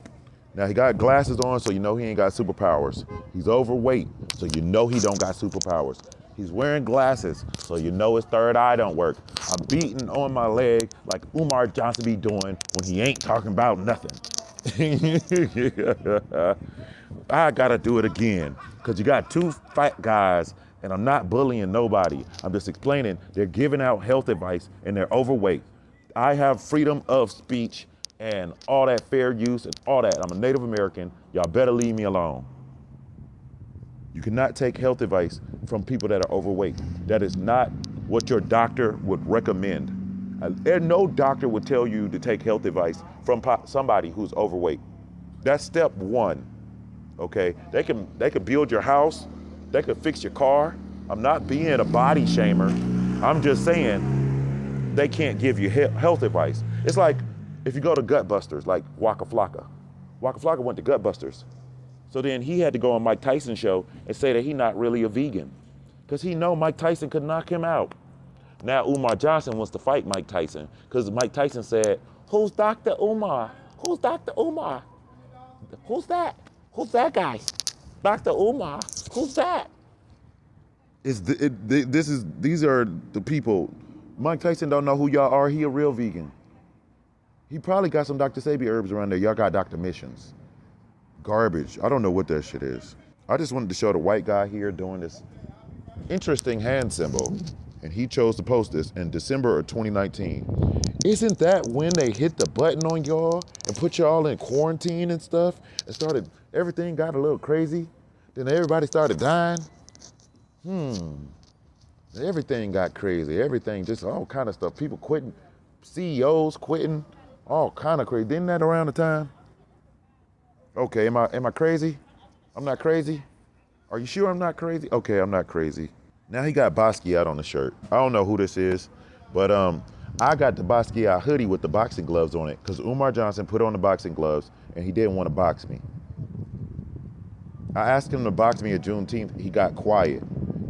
Now he got glasses on, so you know he ain't got superpowers. He's overweight, so you know he don't got superpowers. He's wearing glasses, so you know his third eye don't work. I'm beating on my leg like Umar Johnson be doing when he ain't talking about nothing. I gotta do it again, because you got two fat guys, and I'm not bullying nobody. I'm just explaining they're giving out health advice, and they're overweight. I have freedom of speech and all that fair use and all that. I'm a Native American. Y'all better leave me alone. You cannot take health advice from people that are overweight. That is not what your doctor would recommend. No doctor would tell you to take health advice from somebody who's overweight. That's step one, okay? They can build your house. They could fix your car. I'm not being a body shamer. I'm just saying they can't give you health advice. It's like if you go to Gutbusters, like Waka Flocka. Waka Flocka went to Gutbusters. So then he had to go on Mike Tyson's show and say that he's not really a vegan, because he know Mike Tyson could knock him out. Now Umar Johnson wants to fight Mike Tyson because Mike Tyson said, "Who's Dr. Umar? Who's Dr. Umar? Who's that? Who's that guy? Dr. Umar? Who's that?" These are the people. Mike Tyson don't know who y'all are. He a real vegan. He probably got some Dr. Sebi herbs around there. Y'all got Dr. Missions. Garbage. I don't know what that shit is. I just wanted to show the white guy here doing this interesting hand symbol. And he chose to post this in December of 2019. Isn't that when they hit the button on y'all and put y'all in quarantine and stuff? And everything got a little crazy. Then everybody started dying. Everything got crazy. Everything, just all kind of stuff. People quitting, CEOs quitting, all kind of crazy. Didn't that around the time? Okay, am I crazy? I'm not crazy? Are you sure I'm not crazy? Okay, I'm not crazy. Now he got Basquiat on the shirt. I don't know who this is, but I got the Basquiat hoodie with the boxing gloves on it because Umar Johnson put on the boxing gloves and he didn't want to box me. I asked him to box me at Juneteenth. He got quiet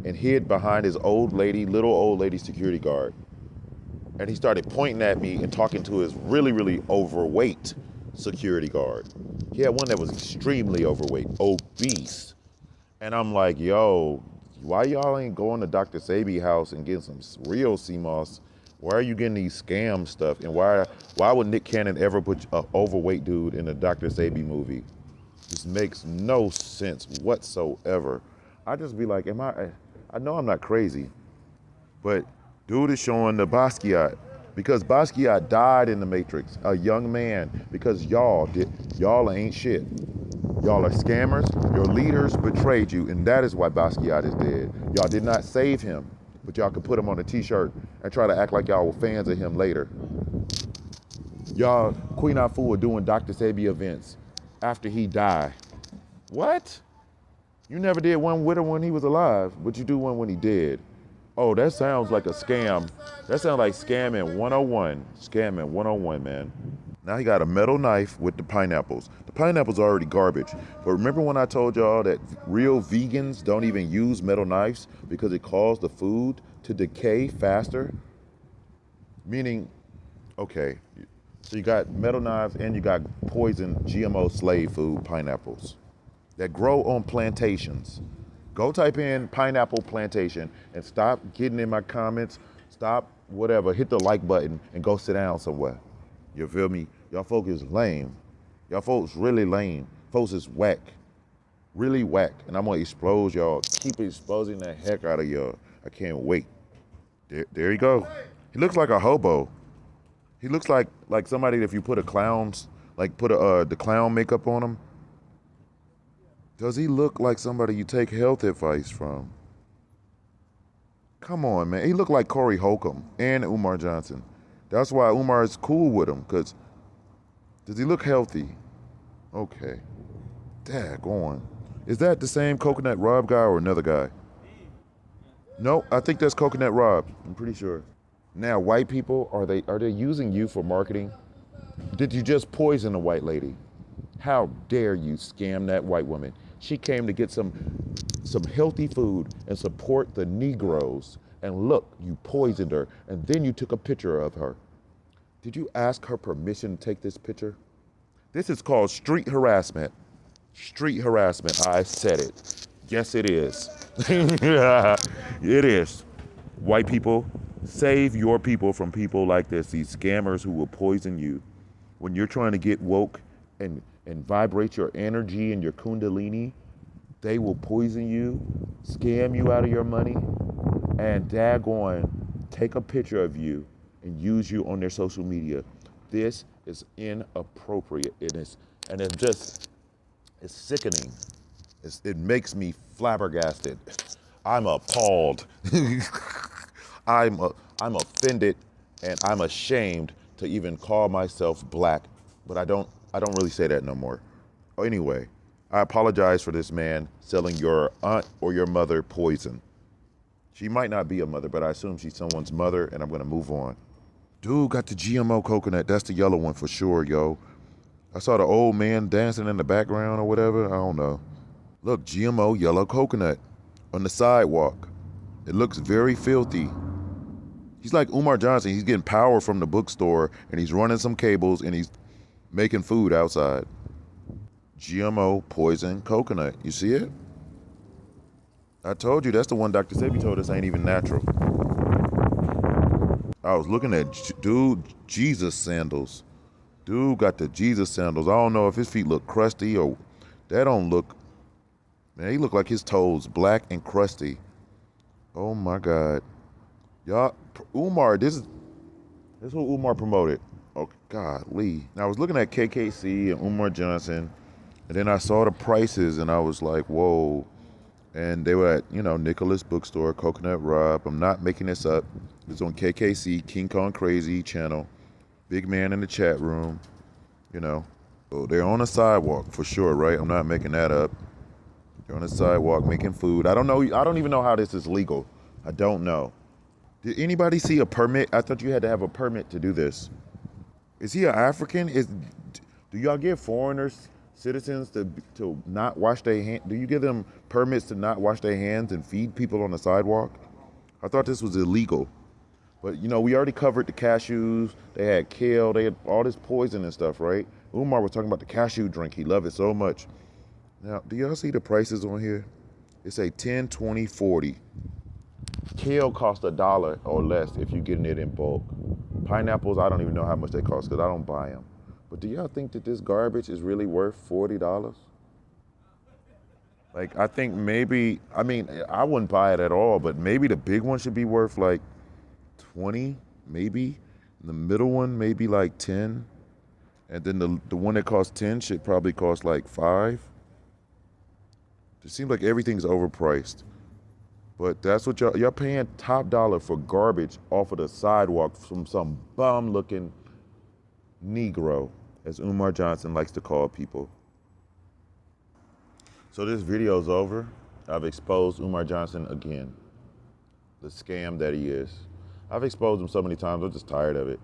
and hid behind his little old lady security guard. And he started pointing at me and talking to his really, really overweight security guard. He had one that was extremely overweight, obese. And I'm like, yo, why y'all ain't going to Dr. Sebi's house and getting some real CMOS? Why are you getting these scam stuff? And why would Nick Cannon ever put an overweight dude in a Dr. Sebi movie? This makes no sense whatsoever. I just be like, I know I'm not crazy, but dude is showing the Basquiat because Basquiat died in the Matrix, a young man, because y'all ain't shit. Y'all are scammers, your leaders betrayed you, and that is why Basquiat is dead. Y'all did not save him, but y'all could put him on a t-shirt and try to act like y'all were fans of him later. Y'all, Queen Afu were doing Dr. Sebi events after he died. What? You never did one with him when he was alive, but you do one when he dead. Oh, that sounds like a scam. That sounds like scamming 101. Scamming 101, man. Now he got a metal knife with the pineapples. The pineapples are already garbage. But remember when I told y'all that real vegans don't even use metal knives because it causes the food to decay faster? Meaning, okay, so you got metal knives and you got poison GMO slave food pineapples that grow on plantations. Go type in pineapple plantation and stop getting in my comments, stop whatever, hit the like button and go sit down somewhere. You feel me? Y'all folks is lame. Y'all folks really lame. Folks is whack, really whack. And I'm gonna expose y'all, keep exposing the heck out of y'all. I can't wait. There you go. He looks like a hobo. He looks like somebody if you put the clown makeup on him. Does he look like somebody you take health advice from? Come on, man. He looked like Corey Holcomb and Umar Johnson. That's why Umar is cool with him, because does he look healthy? Okay. Daggone. Is that the same Coconut Rob guy or another guy? No, I think that's Coconut Rob. I'm pretty sure. Now, white people, are they using you for marketing? Did you just poison a white lady? How dare you scam that white woman? She came to get some healthy food and support the Negroes. And look, you poisoned her, and then you took a picture of her. Did you ask her permission to take this picture? This is called street harassment. Street harassment, I said it. Yes, it is. It is. White people, save your people from people like this, these scammers who will poison you. When you're trying to get woke and vibrate your energy and your kundalini, they will poison you, scam you out of your money, and daggone, take a picture of you and use you on their social media. This is inappropriate. It's sickening. It makes me flabbergasted. I'm appalled. I'm offended, and I'm ashamed to even call myself black, but I don't really say that no more. Anyway, I apologize for this man selling your aunt or your mother poison. She might not be a mother, but I assume she's someone's mother, and I'm gonna move on. Dude got the GMO coconut. That's the yellow one for sure, yo. I saw the old man dancing in the background or whatever. I don't know. Look, GMO yellow coconut on the sidewalk. It looks very filthy. He's like Umar Johnson. He's getting power from the bookstore, and he's running some cables, and he's making food outside. GMO poison coconut. You see it? I told you, that's the one Dr. Sebi told us ain't even natural. I was looking at dude Jesus sandals. Dude got the Jesus sandals. I don't know if his feet look crusty or that don't look. Man, he look like his toes black and crusty. Oh my God. Y'all, Umar, this is what Umar promoted. Oh, golly. Now, I was looking at KKC and Umar Johnson, and then I saw the prices, and I was like, whoa. And they were at, Nicholas Bookstore, Coconut Rob. I'm not making this up. It's on KKC, King Kong Crazy channel. Big man in the chat room, So they're on a sidewalk for sure, right? I'm not making that up. They're on a sidewalk making food. I don't know. I don't even know how this is legal. I don't know. Did anybody see a permit? I thought you had to have a permit to do this. Is he an African? Do y'all give foreigners citizens to not wash their hands? Do you give them permits to not wash their hands and feed people on the sidewalk? I thought this was illegal. But you know, we already covered the cashews. They had kale. They had all this poison and stuff, right? Umar was talking about the cashew drink. He loved it so much. Now, do y'all see the prices on here? It say 10, 20, 40. Kale costs $1 or less if you're getting it in bulk. Pineapples, I don't even know how much they cost because I don't buy them. But do y'all think that this garbage is really worth $40? Like, I think maybe, I mean, I wouldn't buy it at all, but maybe the big one should be worth like 20, maybe. And the middle one, maybe like 10. And then the one that costs 10 should probably cost like 5. It seems like everything's overpriced. But that's what y'all paying top dollar for garbage off of the sidewalk from some bum-looking Negro, as Umar Johnson likes to call people. So this video's over. I've exposed Umar Johnson again. The scam that he is. I've exposed him so many times, I'm just tired of it.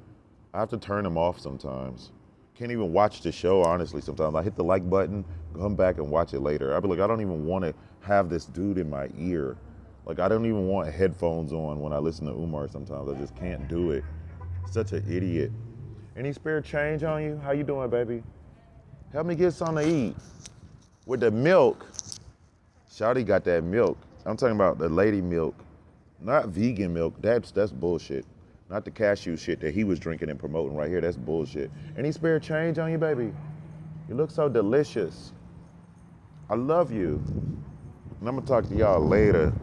I have to turn him off sometimes. Can't even watch the show, honestly, sometimes. I hit the like button, come back and watch it later. I'll be like, I don't even want to have this dude in my ear. Like, I don't even want headphones on when I listen to Umar sometimes. I just can't do it. Such an idiot. Any spare change on you? How you doing, baby? Help me get something to eat. With the milk. Shawty got that milk. I'm talking about the lady milk. Not vegan milk. That's bullshit. Not the cashew shit that he was drinking and promoting right here. That's bullshit. Any spare change on you, baby? You look so delicious. I love you. And I'm gonna talk to y'all later.